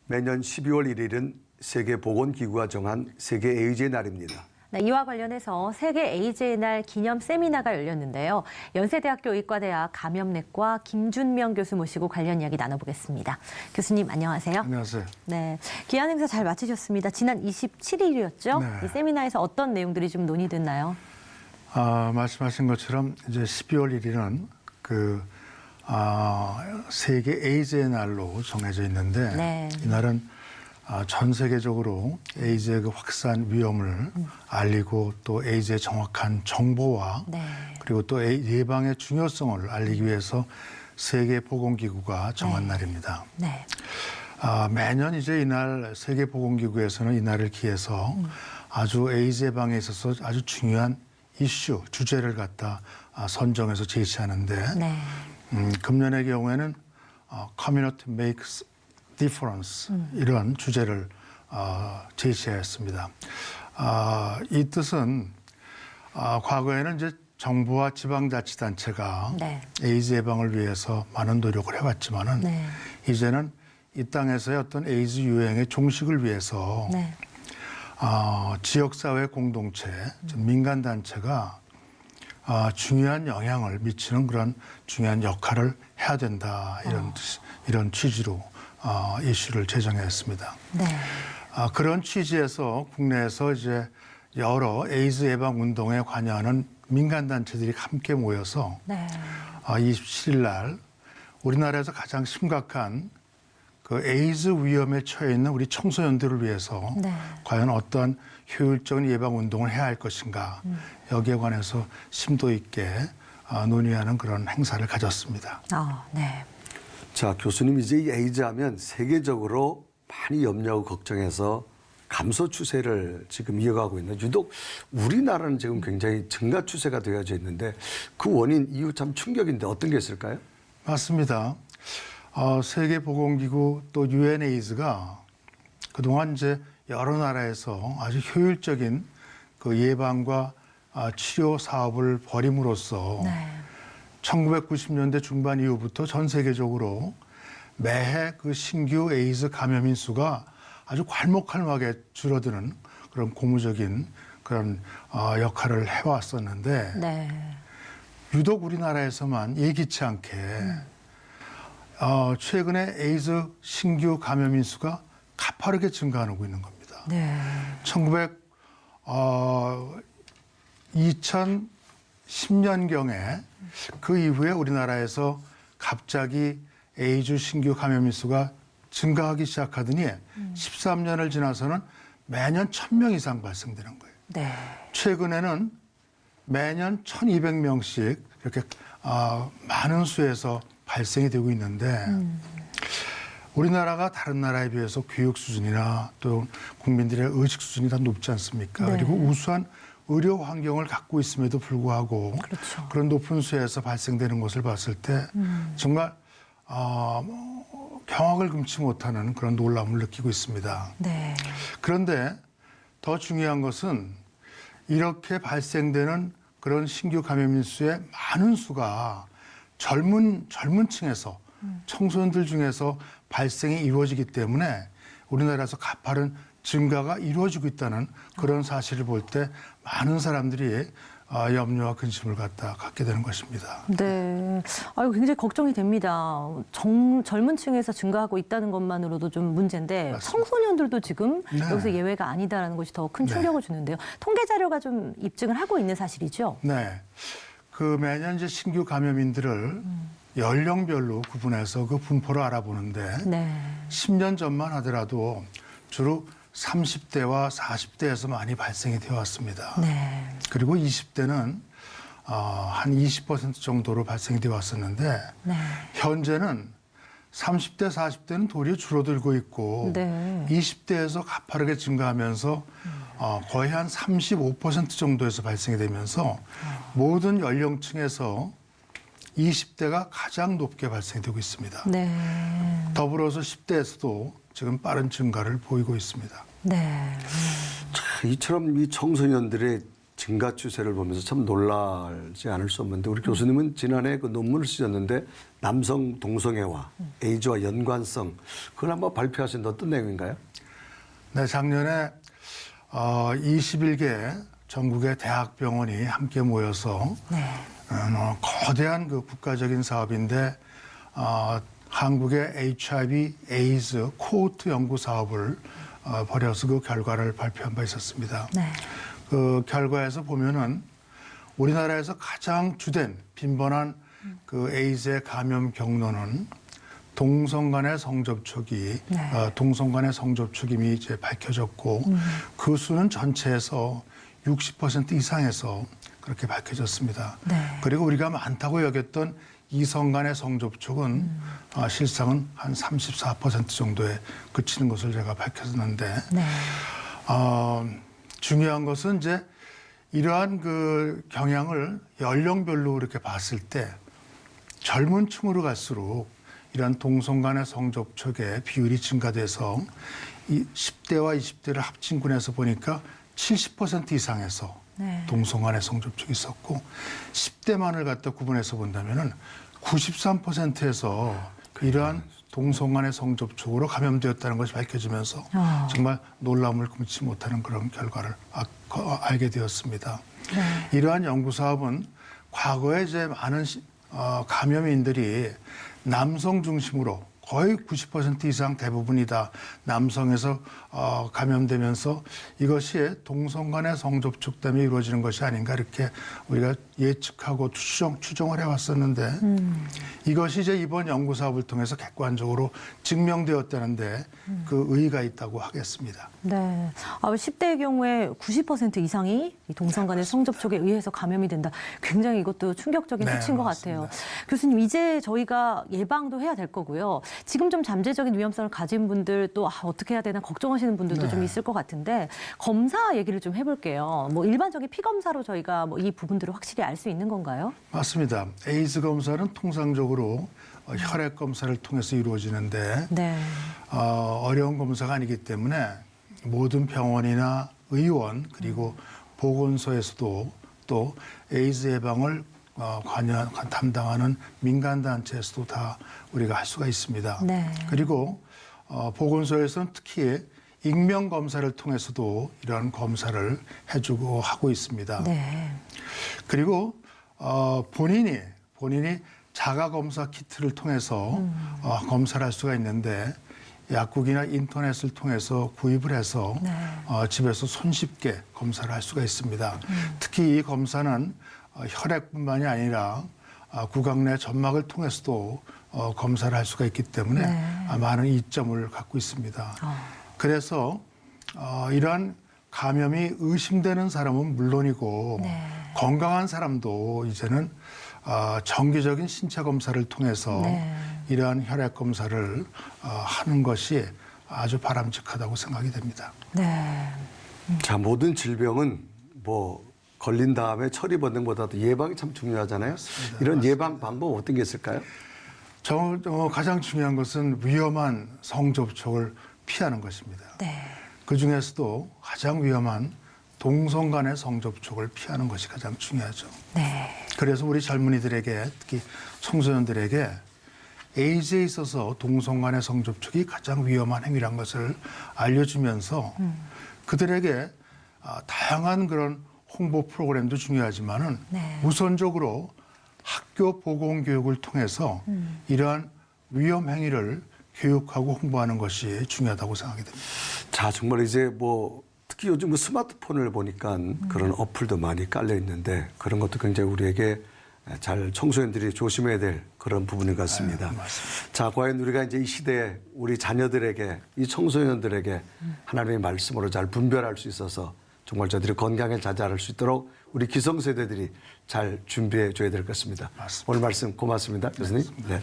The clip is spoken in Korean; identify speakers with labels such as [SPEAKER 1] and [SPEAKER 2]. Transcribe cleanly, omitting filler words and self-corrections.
[SPEAKER 1] 매년 12월 1일은 세계보건기구가 정한 세계 에이즈의 날입니다.
[SPEAKER 2] 네, 이와 관련해서 세계 에이즈의 날 기념 세미나가 열렸는데요. 연세대학교 의과대학 감염내과 김준명 교수 모시고 관련 이야기 나눠보겠습니다. 교수님 안녕하세요.
[SPEAKER 3] 안녕하세요.
[SPEAKER 2] 네, 귀한 행사 잘 마치셨습니다. 지난 27일이었죠?
[SPEAKER 3] 네.
[SPEAKER 2] 이 세미나에서 어떤 내용들이 좀 논의됐나요?
[SPEAKER 3] 말씀하신 것처럼 이제 12월 1일은 세계 에이즈의 날로 정해져 있는데
[SPEAKER 2] 네.
[SPEAKER 3] 이날은 전 세계적으로 에이즈의 그 확산 위험을 알리고 또 에이즈의 정확한 정보와
[SPEAKER 2] 네.
[SPEAKER 3] 그리고 또 예방의 중요성을 알리기 위해서 세계보건기구가 정한 날입니다.
[SPEAKER 2] 네.
[SPEAKER 3] 매년 이제 이날 세계보건기구에서는 이날을 기해서 아주 에이즈 예방에 있어서 아주 중요한 이슈, 주제를 갖다 선정해서 제시하는데
[SPEAKER 2] 네.
[SPEAKER 3] 금년의 경우에는 Community Makes Difference 이런 주제를 제시했습니다. 이 뜻은 과거에는 이제 정부와 지방자치단체가
[SPEAKER 2] 네.
[SPEAKER 3] 에이즈 예방을 위해서 많은 노력을 해왔지만은
[SPEAKER 2] 네.
[SPEAKER 3] 이제는 이 땅에서의 어떤 에이즈 유행의 종식을 위해서
[SPEAKER 2] 네.
[SPEAKER 3] 지역사회 공동체, 민간단체가 중요한 영향을 미치는 그런 중요한 역할을 해야 된다. 이런 취지로 이슈를 제정했습니다.
[SPEAKER 2] 네.
[SPEAKER 3] 그런 취지에서 국내에서 이제 여러 에이즈 예방 운동에 관여하는 민간단체들이 함께 모여서
[SPEAKER 2] 네.
[SPEAKER 3] 27일 날 우리나라에서 가장 심각한 그 에이즈 위험에 처해 있는 우리 청소년들을 위해서
[SPEAKER 2] 네.
[SPEAKER 3] 과연 어떠한 효율적인 예방 운동을 해야 할 것인가 여기에 관해서 심도 있게 논의하는 그런 행사를 가졌습니다.
[SPEAKER 2] 네.
[SPEAKER 1] 자, 교수님 이제 이 에이즈 하면 세계적으로 많이 염려하고 걱정해서 감소 추세를 지금 이어가고 있는 유독 우리나라는 지금 굉장히 증가 추세가 되어져 있는데 그 원인 이유 참 충격인데 어떤 게 있을까요?
[SPEAKER 3] 맞습니다. 세계보건기구 또 UNAIDS가 그동안 이제 여러 나라에서 아주 효율적인 그 예방과 치료 사업을 벌임으로써
[SPEAKER 2] 네.
[SPEAKER 3] 1990년대 중반 이후부터 전 세계적으로 매해 그 신규 에이즈 감염인 수가 아주 괄목할막하게 줄어드는 그런 고무적인 그런 역할을 해왔었는데
[SPEAKER 2] 네.
[SPEAKER 3] 유독 우리나라에서만 예기치 않게 최근에 에이즈 신규 감염인 수가 가파르게 증가하고 있는 겁니다.
[SPEAKER 2] 네.
[SPEAKER 3] 2010년경에 그 이후에 우리나라에서 갑자기 에이즈 신규 감염인 수가 증가하기 시작하더니 13년을 지나서는 매년 1,000명 이상 발생되는 거예요.
[SPEAKER 2] 네.
[SPEAKER 3] 최근에는 매년 1,200명씩 이렇게 많은 수에서 발생이 되고 있는데 우리나라가 다른 나라에 비해서 교육 수준이나 또 국민들의 의식 수준이 다 높지 않습니까?
[SPEAKER 2] 네.
[SPEAKER 3] 그리고 우수한 의료 환경을 갖고 있음에도 불구하고
[SPEAKER 2] 그렇죠.
[SPEAKER 3] 그런 높은 수에서 발생되는 것을 봤을 때 정말 경악을 금치 못하는 그런 놀라움을 느끼고 있습니다.
[SPEAKER 2] 네.
[SPEAKER 3] 그런데 더 중요한 것은 이렇게 발생되는 그런 신규 감염인 수의 많은 수가 젊은 층에서 청소년들 중에서 발생이 이루어지기 때문에 우리나라에서 가파른 증가가 이루어지고 있다는 그런 사실을 볼 때 많은 사람들이 염려와 근심을 갖게 되는 것입니다.
[SPEAKER 2] 네. 굉장히 걱정이 됩니다. 젊은 층에서 증가하고 있다는 것만으로도 좀 문제인데
[SPEAKER 3] 맞습니다.
[SPEAKER 2] 청소년들도 지금
[SPEAKER 3] 네.
[SPEAKER 2] 여기서 예외가 아니다라는 것이 더 큰 충격을 주는데요. 통계 자료가 좀 입증을 하고 있는 사실이죠?
[SPEAKER 3] 네. 그 매년 이제 신규 감염인들을 연령별로 구분해서 그 분포를 알아보는데
[SPEAKER 2] 네.
[SPEAKER 3] 10년 전만 하더라도 주로 30대와 40대에서 많이 발생이 되어 왔습니다.
[SPEAKER 2] 네.
[SPEAKER 3] 그리고 20대는 한 20% 정도로 발생이 되어 왔었는데
[SPEAKER 2] 네.
[SPEAKER 3] 현재는 30대, 40대는 도리어 줄어들고 있고
[SPEAKER 2] 네.
[SPEAKER 3] 20대에서 가파르게 증가하면서 거의 한 35% 정도에서 발생이 되면서 모든 연령층에서 20대가 가장 높게 발생되고 있습니다.
[SPEAKER 2] 네.
[SPEAKER 3] 더불어서 10대에서도 지금 빠른 증가를 보이고 있습니다.
[SPEAKER 2] 네.
[SPEAKER 1] 자, 이처럼 이 청소년들의 증가 추세를 보면서 참 놀라지 않을 수 없는데 우리 교수님은 지난해 그 논문을 쓰셨는데 남성 동성애와 에이즈와 연관성 그걸 한번 발표하신 어떤 내용인가요?
[SPEAKER 3] 네, 작년에 21개 전국의 대학병원이 함께 모여서 거대한 그 국가적인 사업인데 한국의 HIV 에이즈 코호트 연구 사업을 벌여서 그 결과를 발표한 바 있었습니다.
[SPEAKER 2] 네.
[SPEAKER 3] 그 결과에서 보면은 우리나라에서 가장 주된 빈번한 그 에이즈의 감염 경로는 동성 간의 성접촉이 동성 간의 성접촉임이 이제 밝혀졌고 그 수는 전체에서 60% 이상에서 그렇게 밝혀졌습니다.
[SPEAKER 2] 네.
[SPEAKER 3] 그리고 우리가 많다고 여겼던 이성 간의 성접촉은 실상은 한 34% 정도에 그치는 것을 제가 밝혔는데
[SPEAKER 2] 네.
[SPEAKER 3] 중요한 것은 이제 이러한 그 경향을 연령별로 이렇게 봤을 때 젊은 층으로 갈수록 이러한 동성 간의 성접촉의 비율이 증가돼서 이 10대와 20대를 합친 군에서 보니까 70% 이상에서
[SPEAKER 2] 네.
[SPEAKER 3] 동성 간의 성접촉이 있었고 10대만을 갖다 구분해서 본다면은 93%에서 이러한 동성 간의 성접촉으로 감염되었다는 것이 밝혀지면서 정말 놀라움을 금치 못하는 그런 결과를 알게 되었습니다.
[SPEAKER 2] 네.
[SPEAKER 3] 이러한 연구 사업은 과거에 이제 많은 감염인들이 남성 중심으로 거의 90% 이상 대부분이 다 남성에서 감염되면서 이것이 동성 간의 성접촉 때문에 이루어지는 것이 아닌가 이렇게 우리가 예측하고 추정을 해왔었는데 이것이 이제 이번 연구 사업을 통해서 객관적으로 증명되었다는데 그 의의가 있다고 하겠습니다.
[SPEAKER 2] 네. 10대의 경우에 90% 이상이 이 동성 간의 성접촉에 의해서 감염이 된다. 굉장히 이것도 충격적인
[SPEAKER 3] 네,
[SPEAKER 2] 수치인 것
[SPEAKER 3] 맞습니다.
[SPEAKER 2] 같아요. 교수님, 이제 저희가 예방도 해야 될 거고요. 지금 좀 잠재적인 위험성을 가진 분들 또 어떻게 해야 되나 걱정하시는 분들도 좀 있을 것 같은데 검사 얘기를 좀 해볼게요. 뭐 일반적인 피 검사로 저희가 뭐 이 부분들을 확실히 알 수 있는 건가요?
[SPEAKER 3] 맞습니다. 에이즈 검사는 통상적으로 혈액 검사를 통해서 이루어지는데
[SPEAKER 2] 네.
[SPEAKER 3] 어려운 검사가 아니기 때문에 모든 병원이나 의원 그리고 보건소에서도 또 에이즈 예방을 담당하는 민간단체에서도 다 우리가 할 수가 있습니다.
[SPEAKER 2] 네.
[SPEAKER 3] 그리고 보건소에서는 특히 익명 검사를 통해서도 이러한 검사를 해주고 하고 있습니다.
[SPEAKER 2] 네.
[SPEAKER 3] 그리고 본인이 자가 검사 키트를 통해서 검사를 할 수가 있는데 약국이나 인터넷을 통해서 구입을 해서 집에서 손쉽게 검사를 할 수가 있습니다. 특히 이 검사는 혈액뿐만이 아니라 구강 내 점막을 통해서도 검사를 할 수가 있기 때문에 많은 이점을 갖고 있습니다. 그래서 이러한 감염이 의심되는 사람은 물론이고 건강한 사람도 이제는 정기적인 신체 검사를 통해서 이러한 혈액 검사를 하는 것이 아주 바람직하다고 생각이 됩니다.
[SPEAKER 2] 네.
[SPEAKER 1] 자, 모든 질병은 뭐 걸린 다음에 처리 받는 것보다도 예방이 참 중요하잖아요. 이런 예방 방법 어떤 게 있을까요?
[SPEAKER 3] 가장 중요한 것은 위험한 성접촉을 피하는 것입니다.
[SPEAKER 2] 네.
[SPEAKER 3] 그중에서도 가장 위험한 동성 간의 성접촉을 피하는 것이 가장 중요하죠.
[SPEAKER 2] 네.
[SPEAKER 3] 그래서 우리 젊은이들에게 특히 청소년들에게 에이즈에 있어서 동성 간의 성접촉이 가장 위험한 행위란 것을 알려주면서 그들에게 다양한 그런 홍보 프로그램도 중요하지만은 우선적으로 학교 보건교육을 통해서 이러한 위험 행위를 교육하고 홍보하는 것이 중요하다고 생각이 됩니다.
[SPEAKER 1] 자, 정말 이제 뭐 특히 요즘 뭐 스마트폰을 보니까 그런 어플도 많이 깔려 있는데 그런 것도 굉장히 우리에게 잘 청소년들이 조심해야 될 그런 부분인 것 같습니다.
[SPEAKER 3] 맞습니다.
[SPEAKER 1] 자, 과연 우리가 이제 이 시대에 우리 자녀들에게 이 청소년들에게 하나님의 말씀으로 잘 분별할 수 있어서 정말 저들이 건강에 자잘할 수 있도록 우리 기성세대들이 잘 준비해 줘야 될 것 같습니다.
[SPEAKER 3] 맞습니다.
[SPEAKER 1] 오늘 말씀 고맙습니다. 교수님. 네.